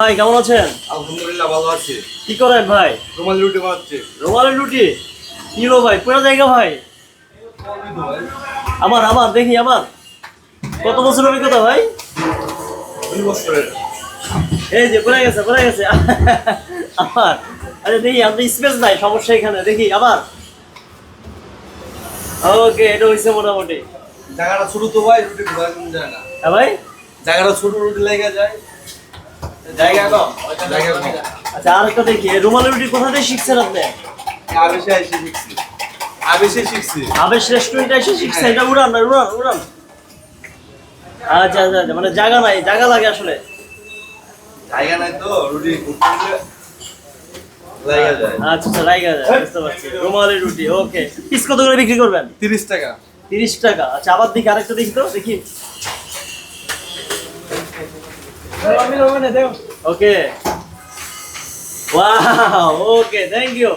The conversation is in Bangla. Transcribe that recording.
ভাই কেমন আছেন? আলহামদুলিল্লাহ ভালো আছি। কি করেন ভাই? রুমালি রুটি বানাচ্ছি। রুমালের রুটি কি গো ভাই, পুরো জায়গা ভাই। আমার আমার দেখি আমার কত বছর অভিজ্ঞতা ভাই? 2 বছরের। এই যে পড়ে গেছে পড়ে গেছে আমার। আরে দেখি আপনি স্পেস নাই, সমস্যা এখানে দেখি আমার। ওকে, এটা হইছে মোটামুটি। জায়গাটা ছোট তো ভাই, রুটি ঘোরা কোন যায় না। হ্যাঁ ভাই, জায়গাটা ছোট, রুটি লেগে যায়। জায়গা কম। জায়গা কম। আচ্ছা, আর একটা দেখি, রুমালের রুটি কোথা থেকে শিখছেন আপনি? আবেশে এসে শিখছি। আবেশে শিখছি। আবেশ রেস্টুরেন্টে এসে শিখছেন? এটা উড়ান না, উড়ান উড়ান। আচ্ছা আচ্ছা আচ্ছা, মানে জায়গা নাই, জায়গা লাগে আসলে। জায়গা নাই তো, রুটি ঘুরতে লেগে যায়। আচ্ছা আচ্ছা, রাইগা যায়, বুঝতে পারছি। রুমালের রুটি, ওকে। পিস কত করে বিক্রি করবেন? 30 টাকা। 30 টাকা। আচ্ছা, আবার দেখি, আরেকটা দেখি তো, দেখি। ওকে, ওয়াও, ওকে, থ্যাংক ইউ।